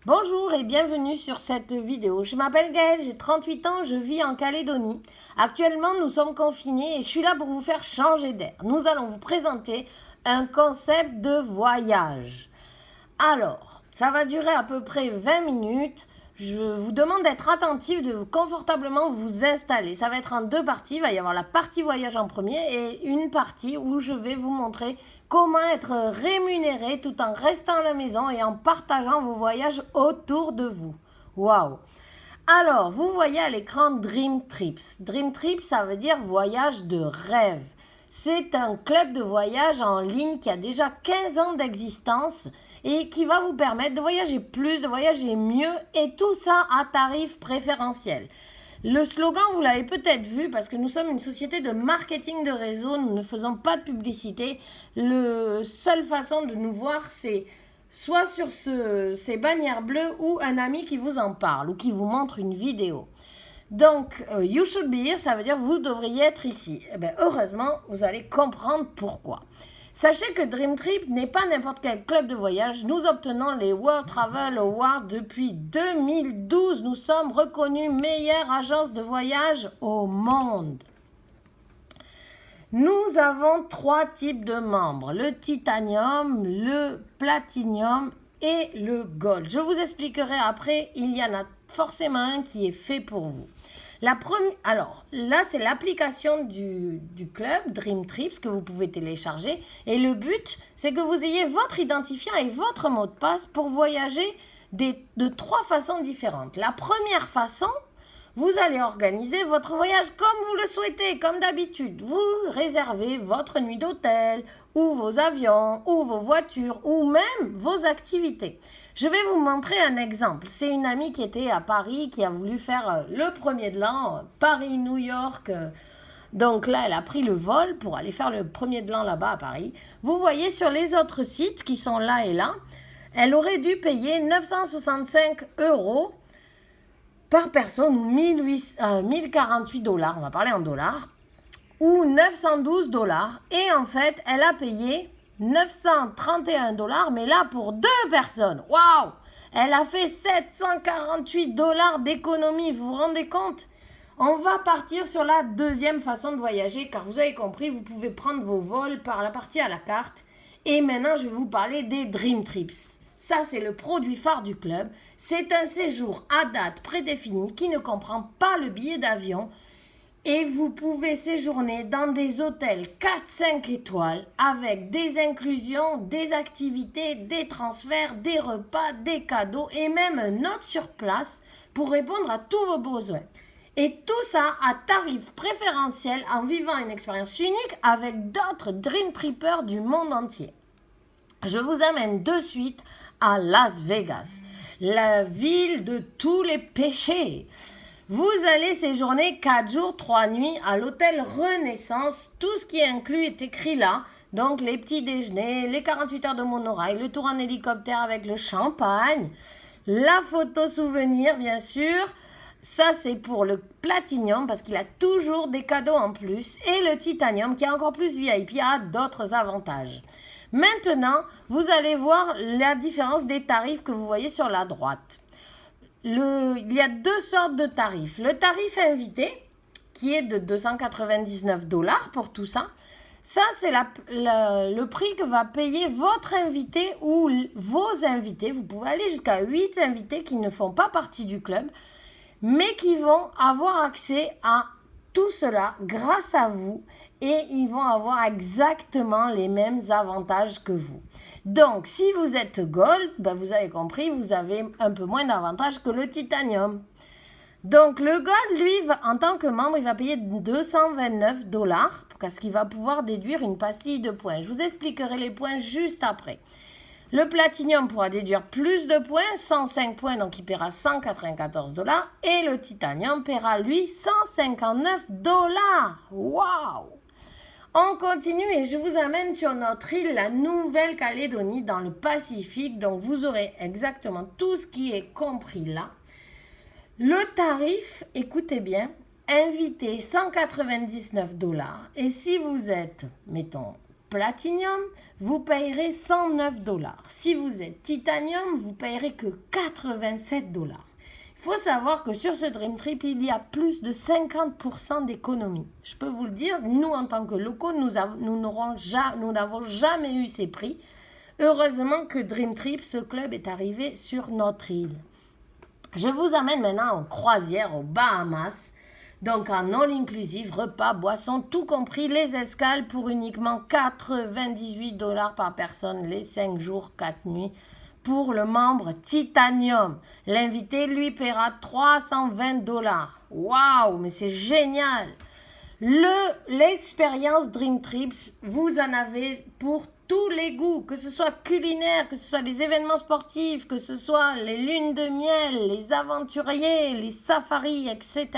Bonjour et bienvenue sur cette vidéo. Je m'appelle Gaëlle, j'ai 38 ans, je vis en Calédonie. Actuellement, nous sommes confinés et je suis là pour vous faire changer d'air. Nous allons vous présenter un concept de voyage. Alors, ça va durer à peu près 20 minutes. Je vous demande d'être attentif, de confortablement vous installer. Ça va être en deux parties. Il va y avoir la partie voyage en premier et une partie où je vais vous montrer comment être rémunéré tout en restant à la maison et en partageant vos voyages autour de vous. Waouh! Alors, vous voyez à l'écran Dream Trips. Dream Trips, ça veut dire voyage de rêve. C'est un club de voyage en ligne qui a déjà 15 ans d'existence et qui va vous permettre de voyager plus, de voyager mieux et tout ça à tarif préférentiel. Le slogan, vous l'avez peut-être vu parce que nous sommes une société de marketing de réseau, nous ne faisons pas de publicité. La seule façon de nous voir, c'est soit sur ces bannières bleues ou un ami qui vous en parle ou qui vous montre une vidéo. Donc, you should be here, ça veut dire vous devriez être ici. Eh bien, heureusement, vous allez comprendre pourquoi. Sachez que Dream Trip n'est pas n'importe quel club de voyage. Nous obtenons les World Travel Awards depuis 2012. Nous sommes reconnus meilleure agence de voyage au monde. Nous avons trois types de membres, le titanium, le platinum et le gold. Je vous expliquerai après, il y en a forcément un qui est fait pour vous. Alors, là, c'est l'application du club Dream Trips que vous pouvez télécharger. Et le but, c'est que vous ayez votre identifiant et votre mot de passe pour voyager de trois façons différentes. La première façon, vous allez organiser votre voyage comme vous le souhaitez, comme d'habitude. Vous réservez votre nuit d'hôtel, ou vos avions, ou vos voitures, ou même vos activités. Je vais vous montrer un exemple. C'est une amie qui était à Paris, qui a voulu faire le premier de l'an, Paris-New York. Donc là, elle a pris le vol pour aller faire le premier de l'an là-bas à Paris. Vous voyez sur les autres sites qui sont là et là, elle aurait dû payer 965 € par personne, ou 1048 $, on va parler en dollars, ou 912 $. Et en fait, elle a payé 931 $, mais là pour deux personnes. Waouh! Elle a fait 748 $ d'économie, vous vous rendez compte? On va partir sur la deuxième façon de voyager, car vous avez compris, vous pouvez prendre vos vols par la partie à la carte. Et maintenant, je vais vous parler des Dream Trips. Ça, c'est le produit phare du club. C'est un séjour à date prédéfinie qui ne comprend pas le billet d'avion. Et vous pouvez séjourner dans des hôtels 4-5 étoiles avec des inclusions, des activités, des transferts, des repas, des cadeaux et même un hôte sur place pour répondre à tous vos besoins. Et tout ça à tarif préférentiel en vivant une expérience unique avec d'autres Dream Trippers du monde entier. Je vous amène de suite à Las Vegas, la ville de tous les péchés. Vous allez séjourner 4 jours, 3 nuits à l'hôtel Renaissance. Tout ce qui est inclus est écrit là. Donc les petits déjeuners, les 48 heures de monorail, le tour en hélicoptère avec le champagne, la photo souvenir bien sûr. Ça, c'est pour le Platinum parce qu'il a toujours des cadeaux en plus. Et le Titanium qui est encore plus VIP a d'autres avantages. Maintenant, vous allez voir la différence des tarifs que vous voyez sur la droite. Il y a deux sortes de tarifs. Le tarif invité, qui est de 299 $ pour tout ça. Ça, c'est le prix que va payer votre invité ou vos invités. Vous pouvez aller jusqu'à 8 invités qui ne font pas partie du club, mais qui vont avoir accès à tout cela grâce à vous et ils vont avoir exactement les mêmes avantages que vous. Donc, si vous êtes Gold, ben vous avez compris, vous avez un peu moins d'avantages que le Titanium. Donc, le Gold, lui, en tant que membre, il va payer 229 $ parce qu'il va pouvoir déduire une pastille de points. Je vous expliquerai les points juste après. Le Platinum pourra déduire plus de points, 105 points, donc il paiera 194 $. Et le Titanium paiera, lui, 159 $. Waouh! On continue et je vous amène sur notre île, la Nouvelle-Calédonie, dans le Pacifique. Donc, vous aurez exactement tout ce qui est compris là. Le tarif, écoutez bien, invité 199 $. Et si vous êtes, mettons, Platinum, vous payerez 109 $. Si vous êtes Titanium, vous payerez que 87 $. Il faut savoir que sur ce Dream Trip, il y a plus de 50% d'économie. Je peux vous le dire, nous en tant que locaux, nous n'avons jamais eu ces prix. Heureusement que Dream Trip, ce club, est arrivé sur notre île. Je vous amène maintenant en croisière aux Bahamas. Donc en all-inclusive, repas, boissons, tout compris, les escales pour uniquement 98 $ par personne, les 5 jours, 4 nuits, pour le membre Titanium. L'invité, lui, paiera 320 $. Waouh, mais c'est génial! L'expérience Dream Trip, vous en avez pour tous les goûts, que ce soit culinaire, que ce soit les événements sportifs, que ce soit les lunes de miel, les aventuriers, les safaris, etc.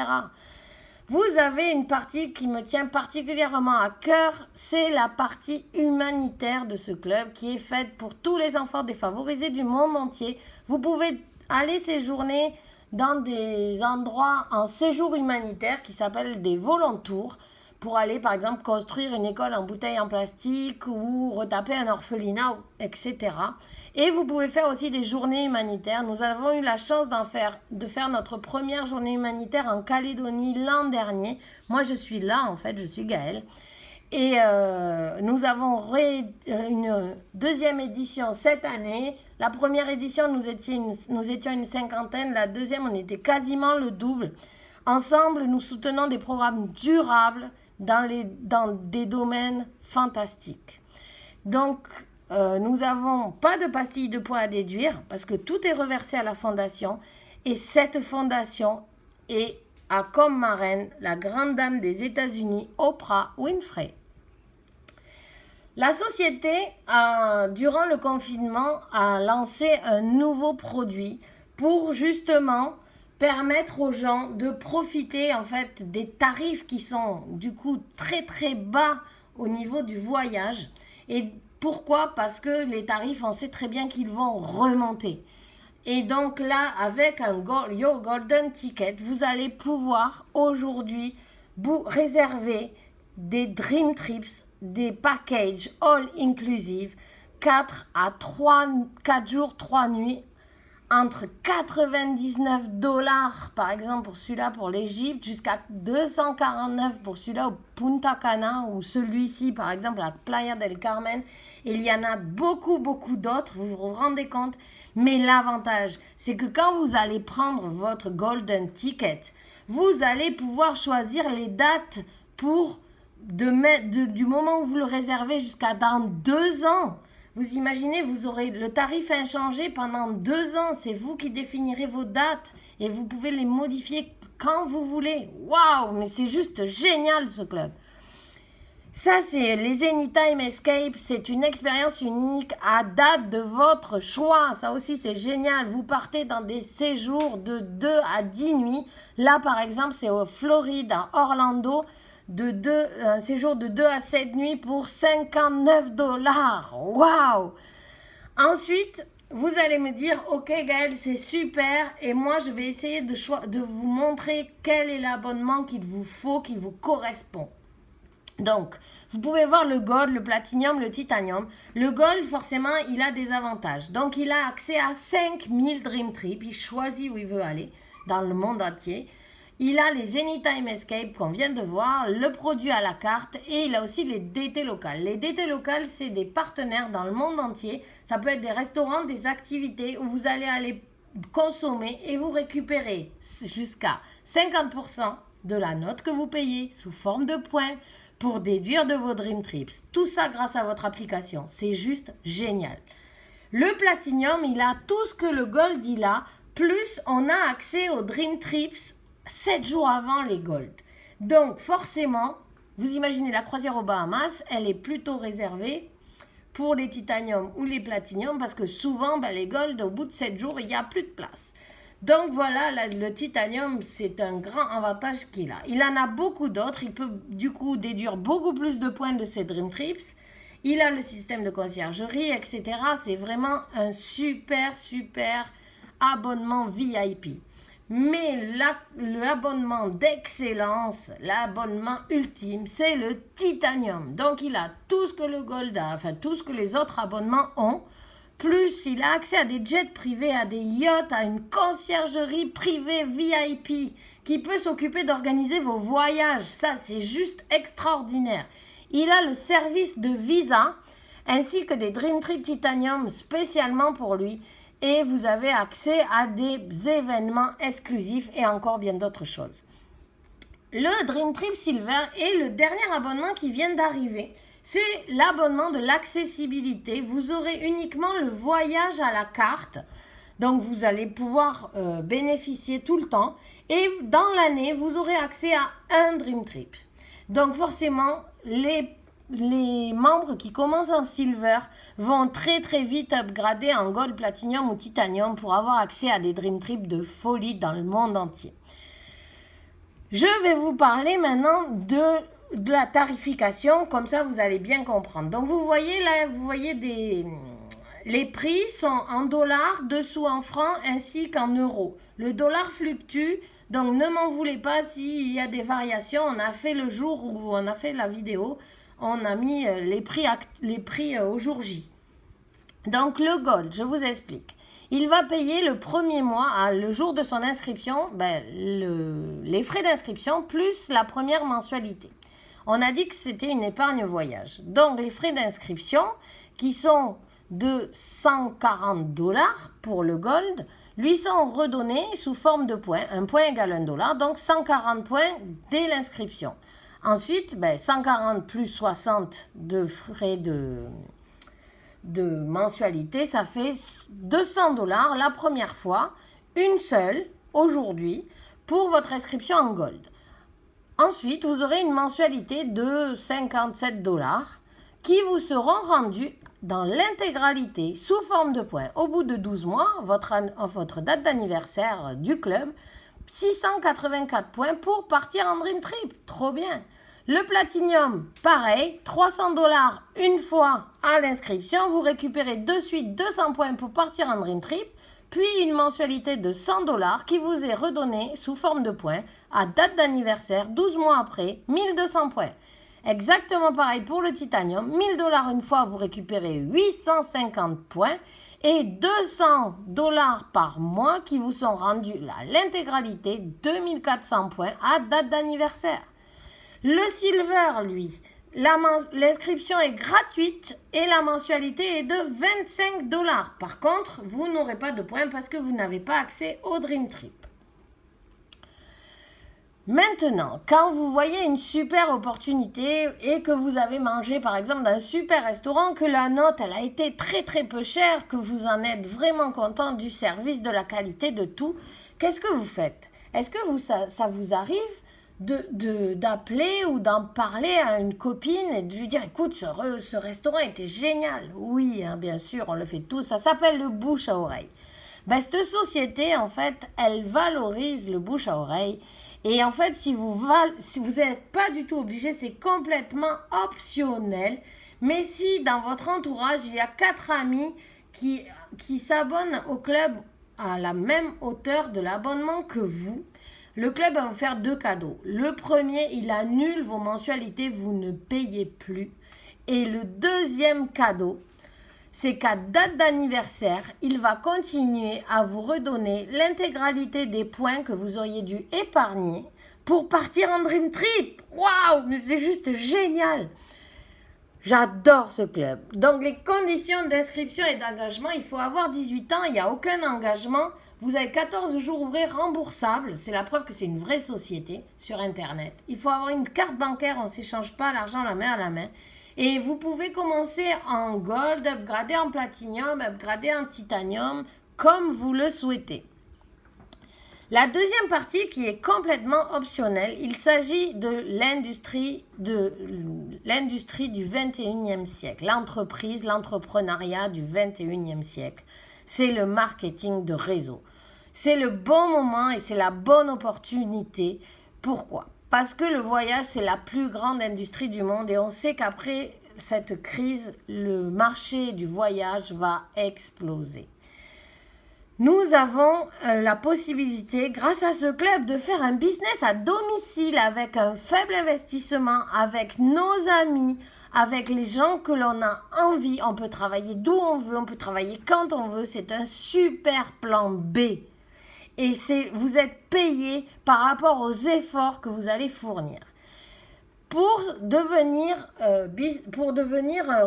Vous avez une partie qui me tient particulièrement à cœur, c'est la partie humanitaire de ce club qui est faite pour tous les enfants défavorisés du monde entier. Vous pouvez aller séjourner dans des endroits en séjour humanitaire qui s'appellent des volontours pour aller par exemple construire une école en bouteille en plastique ou retaper un orphelinat, etc. Et vous pouvez faire aussi des journées humanitaires. Nous avons eu la chance de faire notre première journée humanitaire en Calédonie l'an dernier. Moi, je suis là, en fait, je suis Gaëlle. Et nous avons une deuxième édition cette année. La première édition, nous étions une cinquantaine. La deuxième, on était quasiment le double. Ensemble, nous soutenons des programmes durables dans des domaines fantastiques. Donc, nous n'avons pas de pastilles de poids à déduire parce que tout est reversé à la fondation. Et cette fondation a comme marraine la grande dame des États-Unis, Oprah Winfrey. La société, durant le confinement, a lancé un nouveau produit pour justement permettre aux gens de profiter en fait des tarifs qui sont du coup très très bas au niveau du voyage. Et pourquoi? Parce que les tarifs, on sait très bien qu'ils vont remonter. Et donc là, avec Your Golden Ticket, vous allez pouvoir aujourd'hui vous réserver des Dream Trips, des packages all inclusive, 4 jours, 3 nuits, entre 99 $ par exemple pour celui-là pour l'Égypte, jusqu'à 249 pour celui-là au Punta Cana, ou celui-ci par exemple à Playa del Carmen. Il y en a beaucoup d'autres, vous vous rendez compte. Mais l'avantage, c'est que quand vous allez prendre votre Golden Ticket, vous allez pouvoir choisir les dates du moment où vous le réservez jusqu'à dans 2 ans. Vous imaginez, vous aurez le tarif inchangé pendant 2 ans. C'est vous qui définirez vos dates et vous pouvez les modifier quand vous voulez. Waouh, mais c'est juste génial ce club. Ça, c'est les Anytime Escape. C'est une expérience unique à date de votre choix. Ça aussi, c'est génial. Vous partez dans des séjours de 2 à 10 nuits. Là, par exemple, c'est au Floride, à Orlando. Un séjour de 2 à 7 nuits pour 59 $. Waouh! Ensuite, vous allez me dire, ok Gaëlle, c'est super, et moi je vais essayer de vous montrer quel est l'abonnement qu'il vous faut, qui vous correspond. Donc, vous pouvez voir le Gold, le Platinum, le Titanium. Le Gold, forcément, il a des avantages. Donc, il a accès à 5000 Dream Trips. Il choisit où il veut aller dans le monde entier. Il a les Anytime Escape qu'on vient de voir, le produit à la carte, et il a aussi les DT locales. Les DT locales, c'est des partenaires dans le monde entier. Ça peut être des restaurants, des activités où vous allez aller consommer et vous récupérez jusqu'à 50% de la note que vous payez sous forme de points pour déduire de vos Dream Trips. Tout ça grâce à votre application. C'est juste génial. Le Platinum, il a tout ce que le Gold il a, plus on a accès aux Dream Trips 7 jours avant les Gold. Donc forcément, vous imaginez la croisière aux Bahamas, elle est plutôt réservée pour les Titanium ou les Platinum parce que souvent, les Gold, au bout de 7 jours, il n'y a plus de place. Donc voilà, le Titanium, c'est un grand avantage qu'il a. Il en a beaucoup d'autres, il peut du coup déduire beaucoup plus de points de ses Dream Trips. Il a le système de conciergerie, etc. C'est vraiment un super abonnement VIP. Mais l'abonnement d'excellence, l'abonnement ultime, c'est le titanium. Donc il a tout ce que le gold a, enfin tout ce que les autres abonnements ont. Plus il a accès à des jets privés, à des yachts, à une conciergerie privée VIP qui peut s'occuper d'organiser vos voyages. Ça, c'est juste extraordinaire. Il a le service de visa ainsi que des Dream Trip Titanium spécialement pour lui. Et vous avez accès à des événements exclusifs et encore bien d'autres choses. Le Dream Trip Silver est le dernier abonnement qui vient d'arriver. C'est l'abonnement de l'accessibilité. Vous aurez uniquement le voyage à la carte. Donc, vous allez pouvoir bénéficier tout le temps. Et dans l'année, vous aurez accès à un Dream Trip. Donc, forcément, les membres qui commencent en silver vont très très vite upgrader en gold, platinum ou titanium pour avoir accès à des dream trips de folie dans le monde entier. Je vais vous parler maintenant de la tarification, comme ça vous allez bien comprendre. Donc vous voyez là, les prix sont en dollars, dessous en francs ainsi qu'en euros. Le dollar fluctue, donc ne m'en voulez pas s'il y a des variations. On a fait le jour où on a fait la vidéo, on a mis les prix au jour J. Donc le gold, je vous explique. Il va payer le premier mois, le jour de son inscription, les frais d'inscription plus la première mensualité. On a dit que c'était une épargne voyage. Donc les frais d'inscription qui sont de 140 $, pour le gold, lui sont redonnés sous forme de points. Un point égale $1, donc 140 points dès l'inscription. Ensuite, 140 plus 60 de frais de mensualité, ça fait 200 $ la première fois, une seule, aujourd'hui, pour votre inscription en gold. Ensuite, vous aurez une mensualité de 57 $ qui vous seront rendus dans l'intégralité sous forme de points. Au bout de 12 mois, votre date d'anniversaire du club, 684 points pour partir en Dream Trip. Trop bien. Le Platinum, pareil, 300 $ une fois à l'inscription. Vous récupérez de suite 200 points pour partir en Dream Trip. Puis une mensualité de 100 $ qui vous est redonnée sous forme de points à date d'anniversaire, 12 mois après, 1200 points. Exactement pareil pour le Titanium, 1000 $ une fois, vous récupérez 850 points et 200 $ par mois qui vous sont rendus à l'intégralité, 2400 points à date d'anniversaire. Le Silver, lui, l'inscription est gratuite et la mensualité est de 25 $. Par contre, vous n'aurez pas de points parce que vous n'avez pas accès au Dream Trip. Maintenant, quand vous voyez une super opportunité et que vous avez mangé par exemple dans un super restaurant, que la note elle a été très très peu chère, que vous en êtes vraiment content du service, de la qualité, de tout, qu'est-ce que vous faites? Est-ce que ça vous arrive d'appeler ou d'en parler à une copine et de lui dire écoute, ce restaurant était génial? Oui, hein, bien sûr, on le fait tous, ça s'appelle le bouche à oreille. Cette société, en fait, elle valorise le bouche à oreille. Et en fait, si vous n'êtes pas du tout obligé, c'est complètement optionnel. Mais si dans votre entourage, il y a 4 amis qui s'abonnent au club à la même hauteur de l'abonnement que vous, le club va vous faire 2 cadeaux. Le premier, il annule vos mensualités, vous ne payez plus. Et le deuxième cadeau, c'est qu'à date d'anniversaire, il va continuer à vous redonner l'intégralité des points que vous auriez dû épargner pour partir en Dream Trip. Waouh, mais c'est juste génial! J'adore ce club. Donc, les conditions d'inscription et d'engagement, il faut avoir 18 ans, il n'y a aucun engagement. Vous avez 14 jours ouvrés remboursables. C'est la preuve que c'est une vraie société sur Internet. Il faut avoir une carte bancaire, on ne s'échange pas l'argent la main à la main. Et vous pouvez commencer en gold, upgrader en platinum, upgrader en titanium, comme vous le souhaitez. La deuxième partie qui est complètement optionnelle, il s'agit de l'industrie du 21e siècle, l'entreprise, l'entrepreneuriat du 21e siècle. C'est le marketing de réseau. C'est le bon moment et c'est la bonne opportunité. Pourquoi ? Parce que le voyage, c'est la plus grande industrie du monde et on sait qu'après cette crise, le marché du voyage va exploser. Nous avons la possibilité, grâce à ce club, de faire un business à domicile avec un faible investissement, avec nos amis, avec les gens que l'on a envie. On peut travailler d'où on veut, on peut travailler quand on veut. C'est un super plan B. Et vous êtes payé par rapport aux efforts que vous allez fournir. Pour devenir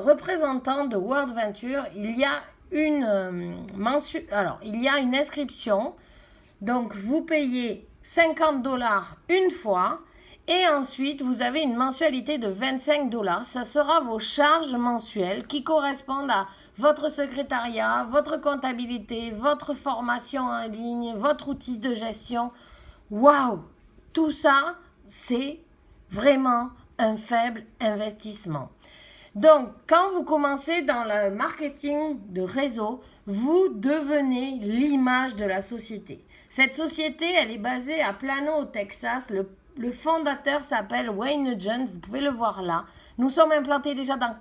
représentant de World Venture, il y a une inscription. Donc, vous payez 50 $ une fois et ensuite, vous avez une mensualité de 25 $. Ça sera vos charges mensuelles qui correspondent à votre secrétariat, votre comptabilité, votre formation en ligne, votre outil de gestion. Waouh! Tout ça, c'est vraiment un faible investissement. Donc, quand vous commencez dans le marketing de réseau, vous devenez l'image de la société. Cette société, elle est basée à Plano, au Texas. Le fondateur s'appelle Wayne Nugent, vous pouvez le voir là. Nous sommes implantés déjà dans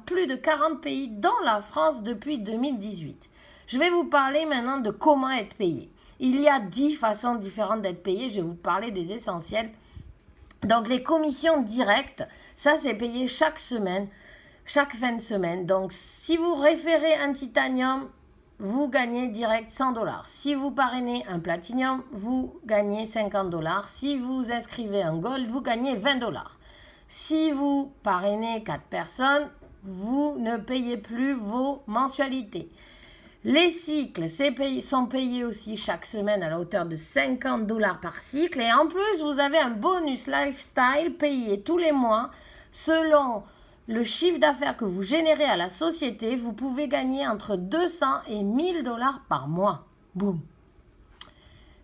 plus de 40 pays, dont la France depuis 2018. Je vais vous parler maintenant de comment être payé. Il y a 10 façons différentes d'être payé. Je vais vous parler des essentiels. Donc, les commissions directes, ça, c'est payé chaque semaine, chaque fin de semaine. Donc, si vous référez un titanium, vous gagnez direct 100 $. Si vous parrainez un platinium, vous gagnez 50 $. Si vous inscrivez un gold, vous gagnez 20 $. Si vous parrainez 4 personnes, vous ne payez plus vos mensualités. Les cycles sont payés aussi chaque semaine à la hauteur de 50 $ par cycle. Et en plus, vous avez un bonus lifestyle payé tous les mois. Selon le chiffre d'affaires que vous générez à la société, vous pouvez gagner entre 200 et 1000 $ par mois. Boum!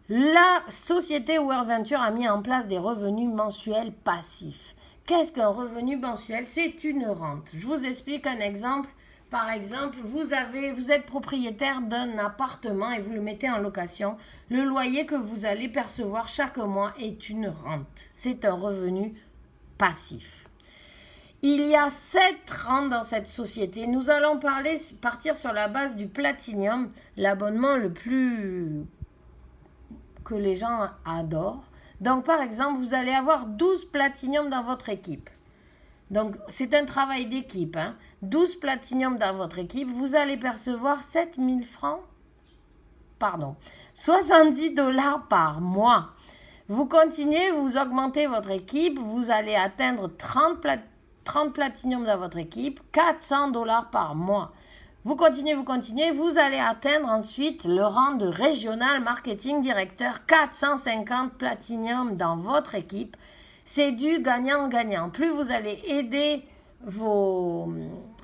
La société World Venture a mis en place des revenus mensuels passifs. Qu'est-ce qu'un revenu mensuel? C'est une rente. Je vous explique un exemple. Par exemple, vous êtes propriétaire d'un appartement et vous le mettez en location. Le loyer que vous allez percevoir chaque mois est une rente. C'est un revenu passif. Il y a 7 rentes dans cette société. Nous allons partir sur la base du Platinum, l'abonnement le plus que les gens adorent. Donc, par exemple, vous allez avoir 12 Platinum dans votre équipe. Donc, c'est un travail d'équipe. 12 Platinum dans votre équipe, vous allez percevoir 7000 francs, 70 $ par mois. Vous continuez, vous augmentez votre équipe, vous allez atteindre 30 Platinum dans votre équipe, 400 $ par mois. Vous continuez, vous allez atteindre ensuite le rang de Regional Marketing Directeur, 450 Platinum dans votre équipe. C'est du gagnant-gagnant. Plus vous allez aider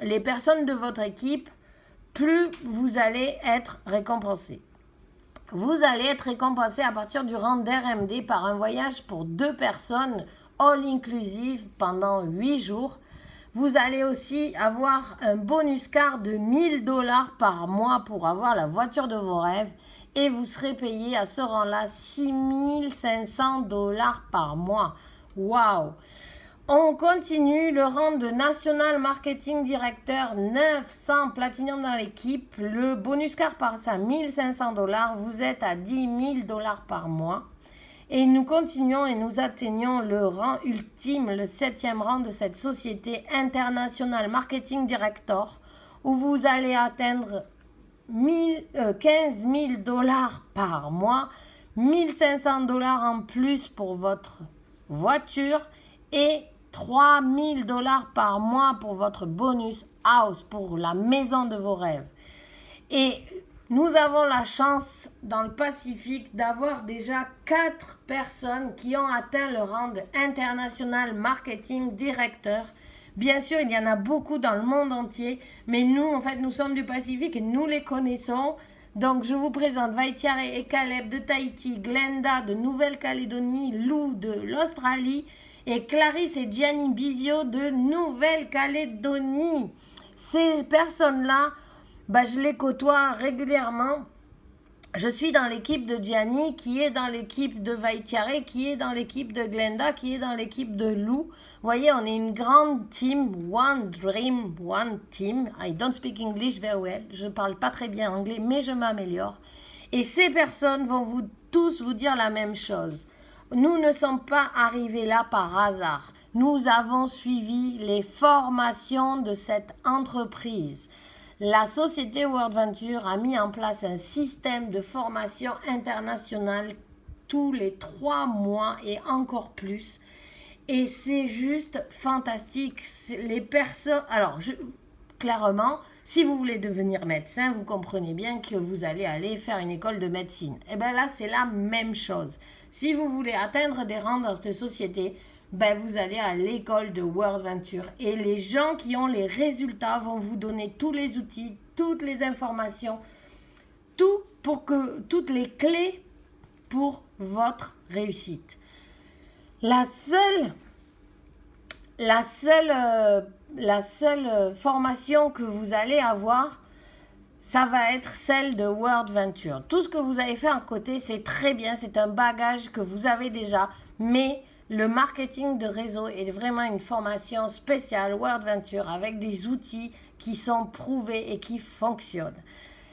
les personnes de votre équipe, plus vous allez être récompensé. Vous allez être récompensé à partir du rang d'RMD par un voyage pour 2 personnes all inclusive pendant 8 jours. Vous allez aussi avoir un bonus car de 1000 $ par mois pour avoir la voiture de vos rêves. Et vous serez payé à ce rang-là 6500 $ par mois. Waouh! On continue le rang de National Marketing Directeur, 900 Platinum dans l'équipe. Le bonus car par ça, 1500 $. Vous êtes à 10 000 $ par mois. Et nous continuons et nous atteignons le rang ultime, le 7e rang de cette société International Marketing Director, où vous allez atteindre 15 000 $ par mois, 1500 $ en plus pour votre voiture et 3 000 $ par mois pour votre bonus house, pour la maison de vos rêves. Et nous avons la chance dans le Pacifique d'avoir déjà 4 personnes qui ont atteint le rang de International Marketing Director. Bien sûr, il y en a beaucoup dans le monde entier, mais nous sommes du Pacifique et nous les connaissons. Donc, je vous présente Vaitiare et Caleb de Tahiti, Glenda de Nouvelle-Calédonie, Lou de l'Australie et Clarisse et Gianni Bizio de Nouvelle-Calédonie. Ces personnes-là, je les côtoie régulièrement Je suis dans l'équipe de Gianni, qui est dans l'équipe de Vaitiare, qui est dans l'équipe de Glenda, qui est dans l'équipe de Lou. Vous voyez, on est une grande team, one dream, one team. I don't speak English very well. Je ne parle pas très bien anglais, mais je m'améliore. Et ces personnes vont tous vous dire la même chose. Nous ne sommes pas arrivés là par hasard. Nous avons suivi les formations de cette entreprise. La société World Venture a mis en place un système de formation internationale tous les 3 mois et encore plus. Et c'est juste fantastique. Les personnes... Alors, clairement, si vous voulez devenir médecin, vous comprenez bien que vous allez aller faire une école de médecine. Et bien là, c'est la même chose. Si vous voulez atteindre des rangs dans cette société, ben vous allez à l'école de World Venture. Et les gens qui ont les résultats vont vous donner tous les outils, toutes les informations, toutes les clés pour votre réussite. La seule formation que vous allez avoir, ça va être celle de World Venture. Tout ce que vous avez fait à côté, c'est très bien, c'est un bagage que vous avez déjà, mais le marketing de réseau est vraiment une formation spéciale World Venture avec des outils qui sont prouvés et qui fonctionnent.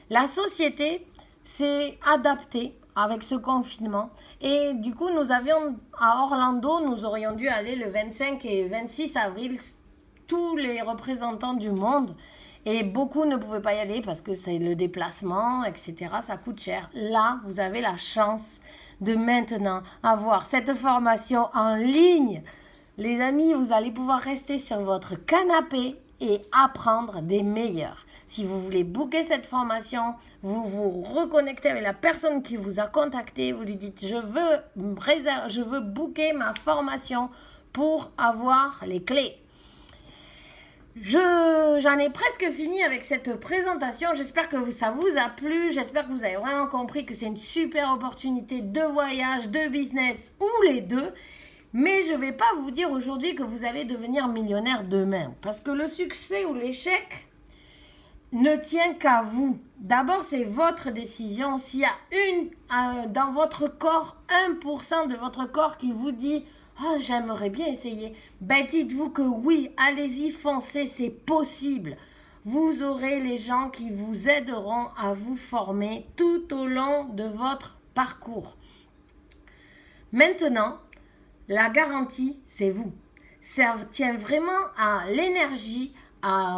La société s'est adaptée avec ce confinement et du coup nous avions à Orlando, nous aurions dû aller le 25 et 26 avril, tous les représentants du monde, et beaucoup ne pouvaient pas y aller parce que c'est le déplacement, etc. Ça coûte cher. Là, vous avez la chance de maintenant avoir cette formation en ligne. Les amis, vous allez pouvoir rester sur votre canapé et apprendre des meilleurs. Si vous voulez booker cette formation, vous vous reconnectez avec la personne qui vous a contacté, vous lui dites je veux booker ma formation pour avoir les clés. J'en ai presque fini avec cette présentation. J'espère que ça vous a plu. J'espère que vous avez vraiment compris que c'est une super opportunité de voyage, de business ou les deux. Mais je ne vais pas vous dire aujourd'hui que vous allez devenir millionnaire demain. Parce que le succès ou l'échec ne tient qu'à vous. D'abord, c'est votre décision. S'il y a dans votre corps, 1% de votre corps qui vous dit « Oh, j'aimerais bien essayer », ben dites-vous que oui, allez-y, foncez, c'est possible. Vous aurez les gens qui vous aideront à vous former tout au long de votre parcours. Maintenant, la garantie, c'est vous. Ça tient vraiment à l'énergie,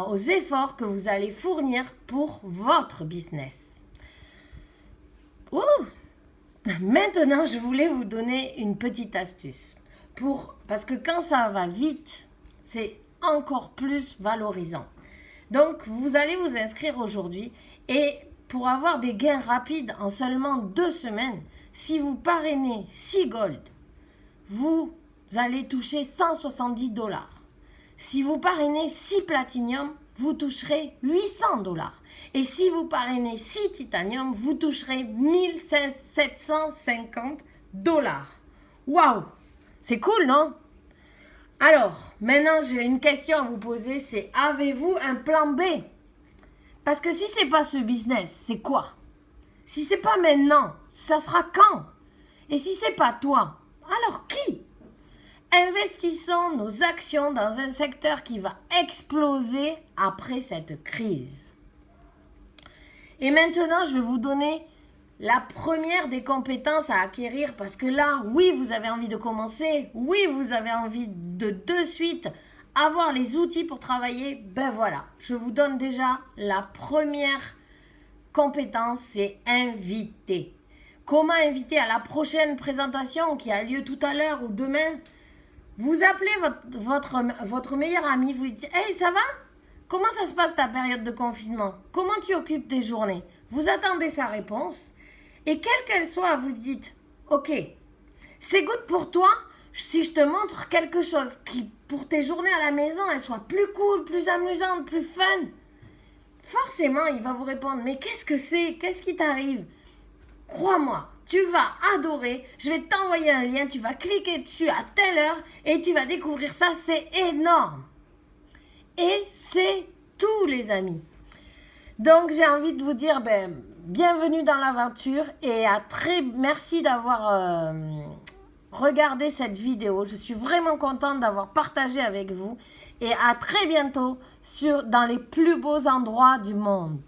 aux efforts que vous allez fournir pour votre business. Maintenant, je voulais vous donner une petite astuce. Parce que quand ça va vite, c'est encore plus valorisant. Donc, vous allez vous inscrire aujourd'hui et pour avoir des gains rapides en seulement 2 semaines, si vous parrainez 6 gold, vous allez toucher 170 $. Si vous parrainez 6 platinum, vous toucherez 800 $. Et si vous parrainez 6 titanium, vous toucherez 1750 $. Waouh! C'est cool, non? Alors, maintenant, j'ai une question à vous poser, c'est avez-vous un plan B? Parce que si c'est pas ce business, c'est quoi? Si c'est pas maintenant, ça sera quand? Et si c'est pas toi, alors qui? Investissons nos actions dans un secteur qui va exploser après cette crise. Et maintenant, je vais vous donner la première des compétences à acquérir parce que là, oui, vous avez envie de commencer, oui, vous avez envie de suite avoir les outils pour travailler, ben voilà, je vous donne déjà la première compétence, c'est inviter. Comment inviter à la prochaine présentation qui a lieu tout à l'heure ou demain? Vous appelez votre meilleur ami, vous lui dites « Hey, ça va? Comment ça se passe ta période de confinement? Comment tu occupes tes journées ?» Vous attendez sa réponse et quelle qu'elle soit, vous dites « Ok, c'est good pour toi si je te montre quelque chose qui, pour tes journées à la maison, elle soit plus cool, plus amusante, plus fun. » Forcément, il va vous répondre « Mais qu'est-ce que c'est? Qu'est-ce qui t'arrive? » Crois-moi, tu vas adorer, je vais t'envoyer un lien, tu vas cliquer dessus à telle heure et tu vas découvrir ça, c'est énorme. Et c'est tout les amis. Donc, j'ai envie de vous dire, bienvenue dans l'aventure et merci d'avoir regardé cette vidéo. Je suis vraiment contente d'avoir partagé avec vous et à très bientôt dans les plus beaux endroits du monde.